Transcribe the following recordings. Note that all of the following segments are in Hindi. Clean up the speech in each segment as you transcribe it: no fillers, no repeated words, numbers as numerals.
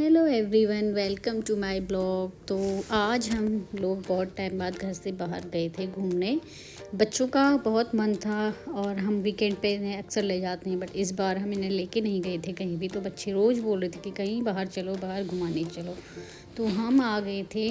Hello everyone, welcome to my blog. तो आज हम लोग बहुत टाइम बाद घर से बाहर गए थे घूमने। बच्चों का बहुत मन था और हम वीकेंड पे इन्हें अक्सर ले जाते हैं, बट इस बार हम इन्हें लेके नहीं गए थे कहीं भी। तो बच्चे रोज़ बोल रहे थे कि कहीं बाहर चलो, बाहर घुमाने चलो। तो हम आ गए थे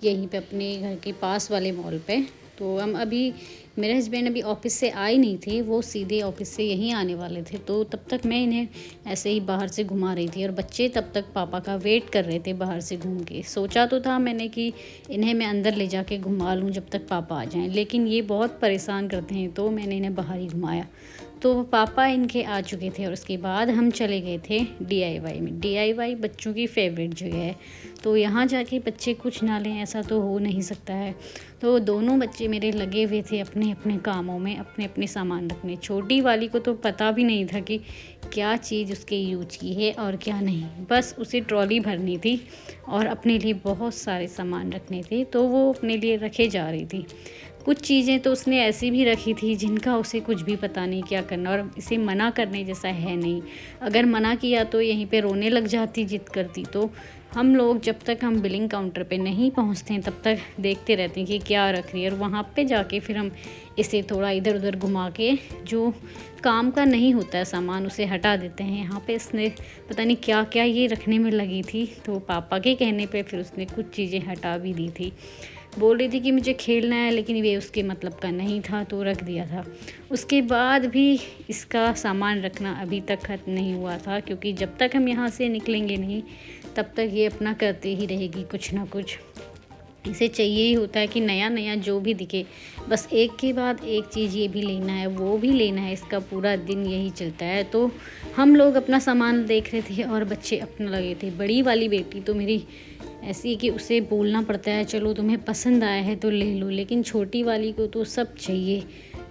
यहीं पे अपने घर के पास वाले मॉल पे। तो हम अभी मेरे हस्बैंड अभी ऑफिस से आए नहीं थे, वो सीधे ऑफिस से यहीं आने वाले थे। तो तब तक मैं इन्हें ऐसे ही बाहर से घुमा रही थी और बच्चे तब तक पापा का वेट कर रहे थे बाहर से घूम के। सोचा तो था मैंने कि इन्हें मैं अंदर ले जाके घुमा लूँ जब तक पापा आ जाएं, लेकिन ये बहुत परेशान करते हैं, तो मैंने इन्हें बाहर ही घुमाया। तो पापा इनके आ चुके थे और उसके बाद हम चले गए थे डीआईवाई में। डीआईवाई बच्चों की फेवरेट जगह है, तो यहाँ जाके बच्चे कुछ ना लें ऐसा तो हो नहीं सकता है। तो दोनों बच्चे मेरे लगे हुए थे अपने अपने कामों में, अपने अपने सामान रखने। छोटी वाली को तो पता भी नहीं था कि क्या चीज़ उसके यूज की है और क्या नहीं, बस उसे ट्रॉली भरनी थी और अपने लिए बहुत सारे सामान रखने थे, तो वो अपने लिए रखे जा रही थी। कुछ चीज़ें तो उसने ऐसी भी रखी थी जिनका उसे कुछ भी पता नहीं क्या करना, और इसे मना करने जैसा है नहीं। अगर मना किया तो यहीं पे रोने लग जाती, जिद करती। तो हम लोग जब तक हम बिलिंग काउंटर पे नहीं पहुंचते हैं तब तक देखते रहते हैं कि क्या रख रही है, और वहाँ पे जाके फिर हम इसे थोड़ा इधर उधर घुमा के जो काम का नहीं होता है सामान उसे हटा देते हैं। यहाँ पे इसने पता नहीं क्या क्या ये रखने में लगी थी, तो पापा के कहने पे फिर उसने कुछ चीज़ें हटा भी दी थी। बोल रही थी कि मुझे खेलना है, लेकिन ये उसके मतलब का नहीं था तो रख दिया था। उसके बाद भी इसका सामान रखना अभी तक ख़त्म नहीं हुआ था, क्योंकि जब तक हम यहाँ से निकलेंगे नहीं तब तक ये अपना करते ही रहेगी कुछ ना कुछ। इसे चाहिए ही होता है कि नया नया जो भी दिखे, बस एक के बाद एक चीज़ ये भी लेना है वो भी लेना है, इसका पूरा दिन यही चलता है। तो हम लोग अपना सामान देख रहे थे और बच्चे अपना लगे थे। बड़ी वाली बेटी तो मेरी ऐसी है कि उसे बोलना पड़ता है चलो तुम्हें पसंद आया है तो ले लो, लेकिन छोटी वाली को तो सब चाहिए,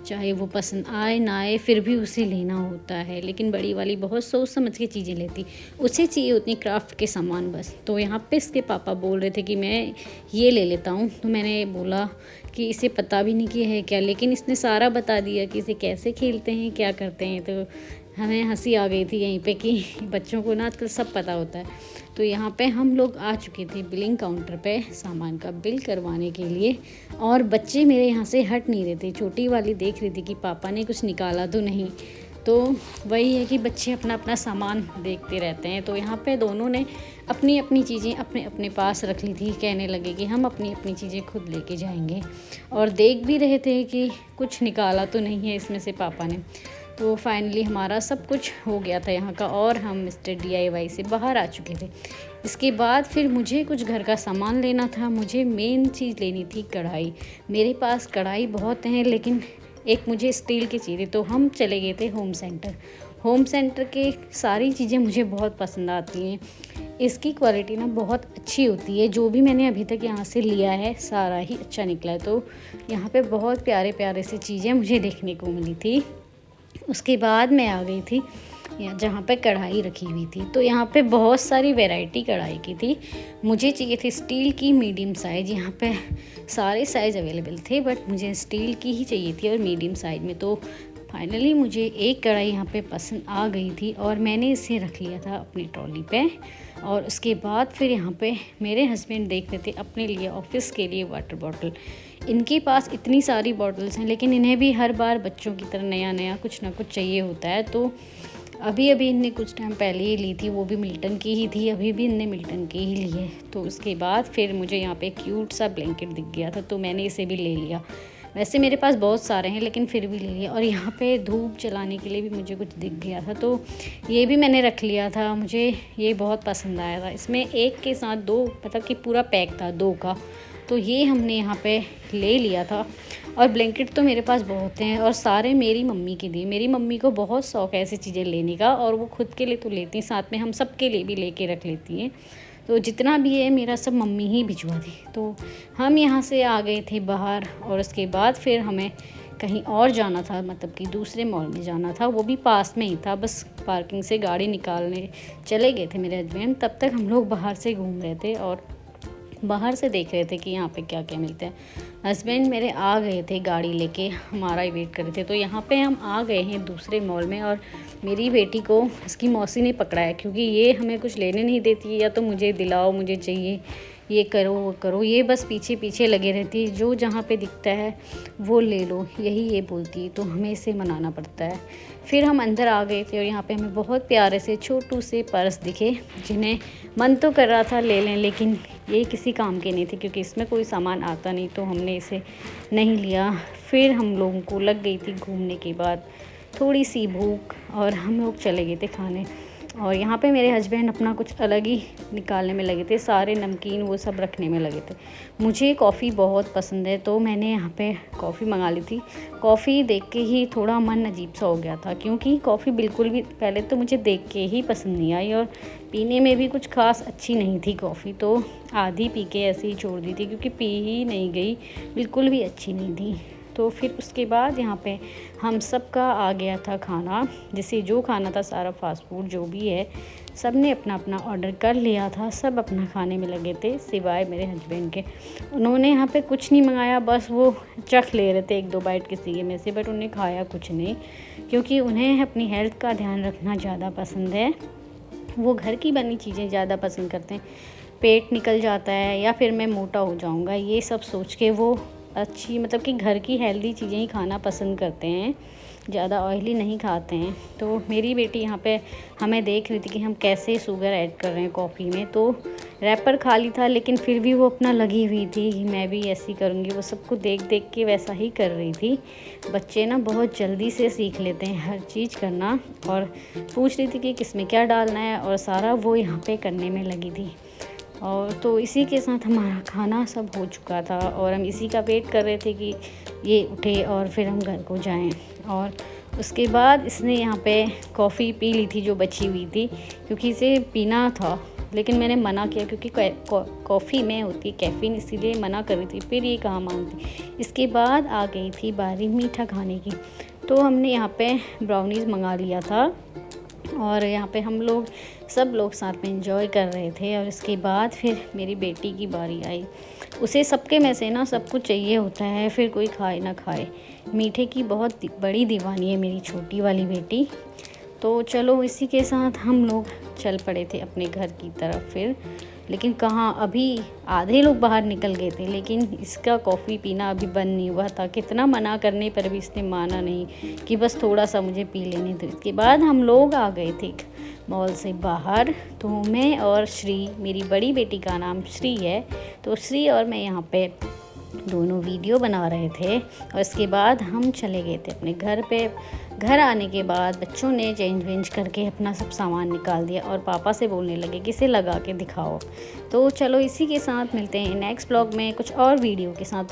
चाहे वो पसंद आए ना आए फिर भी उसे लेना होता है। लेकिन बड़ी वाली बहुत सोच समझ के चीज़ें लेती, उसे चाहिए उतनी क्राफ्ट के सामान बस। तो यहाँ पे इसके पापा बोल रहे थे कि मैं ये ले लेता हूँ, तो मैंने बोला कि इसे पता भी नहीं कि है क्या, लेकिन इसने सारा बता दिया कि इसे कैसे खेलते हैं क्या करते हैं। तो हमें हंसी आ गई थी यहीं पे कि बच्चों को ना आजकल सब पता होता है। तो यहाँ पे हम लोग आ चुके थे बिलिंग काउंटर पे सामान का बिल करवाने के लिए, और बच्चे मेरे यहाँ से हट नहीं रहे थे। छोटी वाली देख रही थी कि पापा ने कुछ निकाला तो नहीं। तो वही है कि बच्चे अपना अपना सामान देखते रहते हैं। तो यहाँ पे दोनों ने अपनी अपनी चीज़ें अपने अपने पास रख ली थी, कहने लगे कि हम अपनी अपनी चीज़ें खुद लेके जाएंगे, और देख भी रहे थे कि कुछ निकाला तो नहीं है इसमें से पापा ने। तो फाइनली हमारा सब कुछ हो गया था यहाँ का, और हम मिस्टर डीआईवाई से बाहर आ चुके थे। इसके बाद फिर मुझे कुछ घर का सामान लेना था। मुझे मेन चीज़ लेनी थी कढ़ाई। मेरे पास कढ़ाई बहुत हैं, लेकिन एक मुझे स्टील की चाहिए, तो हम चले गए थे होम सेंटर। होम सेंटर के सारी चीज़ें मुझे बहुत पसंद आती हैं। इसकी क्वालिटी ना बहुत अच्छी होती है, जो भी मैंने अभी तक यहाँ से लिया है सारा ही अच्छा निकला है। तो यहाँ पे बहुत प्यारे प्यारे सी चीज़ें मुझे देखने को मिली थी। उसके बाद मैं आ गई थी जहाँ पे कढ़ाई रखी हुई थी। तो यहाँ पे बहुत सारी वैरायटी कढ़ाई की थी। मुझे चाहिए थी स्टील की मीडियम साइज़। यहाँ पे सारे साइज़ अवेलेबल थे, बट मुझे स्टील की ही चाहिए थी और मीडियम साइज़ में। तो फाइनली मुझे एक कढ़ाई यहाँ पे पसंद आ गई थी और मैंने इसे रख लिया था अपनी ट्रॉली पे। और उसके बाद फिर यहाँ पे मेरे हस्बैंड देख रहे थे अपने लिए ऑफिस के लिए वाटर बॉटल। इनके पास इतनी सारी बॉटल्स हैं, लेकिन इन्हें भी हर बार बच्चों की तरह नया नया कुछ ना कुछ चाहिए होता है। तो अभी अभी इनने कुछ टाइम पहले ही ली थी, वो भी मिल्टन की ही थी, अभी भी इनने मिल्टन की ही ली है। तो उसके बाद फिर मुझे यहाँ पे क्यूट सा ब्लैंकेट दिख गया था, तो मैंने इसे भी ले लिया। वैसे मेरे पास बहुत सारे हैं, लेकिन फिर भी ले लिया। और यहाँ पे धूप जलाने के लिए भी मुझे कुछ दिख गया था, तो ये भी मैंने रख लिया था। मुझे ये बहुत पसंद आया था। इसमें एक के साथ दो, मतलब कि पूरा पैक था दो का, तो ये हमने यहाँ पे ले लिया था। और ब्लैंकेट तो मेरे पास बहुत हैं, और सारे मेरी मम्मी के लिए। मेरी मम्मी को बहुत शौक़ है ऐसी चीज़ें लेने का, और वो खुद के लिए तो लेती हैं, साथ में हम सब के लिए भी लेके रख लेती हैं। तो जितना भी है मेरा सब मम्मी ही भिजवा दी। तो हम यहाँ से आ गए थे बाहर, और उसके बाद फिर हमें कहीं और जाना था, मतलब कि दूसरे मॉल में जाना था, वो भी पास में ही था। बस पार्किंग से गाड़ी निकालने चले गए थे मेरे हस्बैंड। तब तक हम लोग बाहर से घूम रहे थे और बाहर से देख रहे थे कि यहाँ पे क्या क्या मिलता है। हस्बैंड मेरे आ गए थे गाड़ी लेके, हमारा ही वेट कर रहे थे। तो यहाँ पे हम आ गए हैं दूसरे मॉल में, और मेरी बेटी को उसकी मौसी ने पकड़ा है, क्योंकि ये हमें कुछ लेने नहीं देती है, या तो मुझे दिलाओ, मुझे चाहिए, ये करो वो करो, ये बस पीछे पीछे लगे रहती है, जो जहाँ पे दिखता है वो ले लो, यही ये बोलती है। तो हमें इसे मनाना पड़ता है। फिर हम अंदर आ गए थे और यहाँ पे हमें बहुत प्यारे से छोटू से पर्स दिखे, जिन्हें मन तो कर रहा था ले लें, लेकिन ये किसी काम के नहीं थे, क्योंकि इसमें कोई सामान आता नहीं, तो हमने इसे नहीं लिया। फिर हम लोगों को लग गई थी घूमने के बाद थोड़ी सी भूख, और हम लोग चले गए थे खाने। और यहाँ पे मेरे हस्बैंड अपना कुछ अलग ही निकालने में लगे थे, सारे नमकीन वो सब रखने में लगे थे। मुझे कॉफ़ी बहुत पसंद है, तो मैंने यहाँ पे कॉफ़ी मंगा ली थी। कॉफ़ी देख के ही थोड़ा मन अजीब सा हो गया था, क्योंकि कॉफ़ी बिल्कुल भी पहले तो मुझे देख के ही पसंद नहीं आई, और पीने में भी कुछ खास अच्छी नहीं थी कॉफ़ी। तो आधी पी के ऐसे ही छोड़ दी थी, क्योंकि पी ही नहीं गई, बिल्कुल भी अच्छी नहीं थी। तो फिर उसके बाद यहाँ पे हम सब का आ गया था खाना, जिसे जो खाना था सारा फास्ट फूड जो भी है, सब ने अपना अपना ऑर्डर कर लिया था। सब अपना खाने में लगे थे, सिवाय मेरे हस्बैंड के। उन्होंने यहाँ पे कुछ नहीं मंगाया, बस वो चख ले रहे थे 1-2 बाइट किसी में से, बट उन्हें खाया कुछ नहीं, क्योंकि उन्हें अपनी हेल्थ का ध्यान रखना ज़्यादा पसंद है। वो घर की बनी चीज़ें ज़्यादा पसंद करते हैं। पेट निकल जाता है या फिर मैं मोटा हो जाऊँगा, ये सब सोच के वो अच्छी, मतलब कि घर की हेल्दी चीज़ें ही खाना पसंद करते हैं, ज़्यादा ऑयली नहीं खाते हैं। तो मेरी बेटी यहाँ पे हमें देख रही थी कि हम कैसे शुगर ऐड कर रहे हैं कॉफ़ी में, तो रैपर खाली था, लेकिन फिर भी वो अपना लगी हुई थी कि मैं भी ऐसी करूँगी। वो सबको देख देख के वैसा ही कर रही थी। बच्चे ना बहुत जल्दी से सीख लेते हैं हर चीज़ करना, और पूछ रही थी कि किस में क्या डालना है, और सारा वो यहाँ पे करने में लगी थी। और तो इसी के साथ हमारा खाना सब हो चुका था, और हम इसी का वेट कर रहे थे कि ये उठे और फिर हम घर को जाएं। और उसके बाद इसने यहाँ पे कॉफ़ी पी ली थी जो बची हुई थी, क्योंकि इसे पीना था, लेकिन मैंने मना किया, क्योंकि कॉफ़ी में होती है कैफ़ीन, इसीलिए मना कर रही थी। फिर ये कहाँ मानती। इसके बाद आ गई थी बारी मीठा खाने की, तो हमने यहाँ पे ब्राउनीज़ मंगा लिया था, और यहाँ पे हम लोग सब लोग साथ में एंजॉय कर रहे थे। और इसके बाद फिर मेरी बेटी की बारी आई। उसे सबके में से ना सब कुछ चाहिए होता है, फिर कोई खाए ना खाए। मीठे की बहुत बड़ी दीवानी है मेरी छोटी वाली बेटी। तो चलो इसी के साथ हम लोग चल पड़े थे अपने घर की तरफ फिर। लेकिन कहाँ, अभी आधे लोग बाहर निकल गए थे, लेकिन इसका कॉफ़ी पीना अभी बंद नहीं हुआ था। कितना मना करने पर भी इसने माना नहीं कि बस थोड़ा सा मुझे पी लेने दो। इसके बाद हम लोग आ गए थे मॉल से बाहर। तो मैं और श्री, मेरी बड़ी बेटी का नाम श्री है, तो श्री और मैं यहाँ पे दोनों वीडियो बना रहे थे। और इसके बाद हम चले गए थे अपने घर पे। घर आने के बाद बच्चों ने चेंज वेंज करके अपना सब सामान निकाल दिया, और पापा से बोलने लगे कि इसे लगा के दिखाओ। तो चलो इसी के साथ मिलते हैं नेक्स्ट ब्लॉग में कुछ और वीडियो के साथ।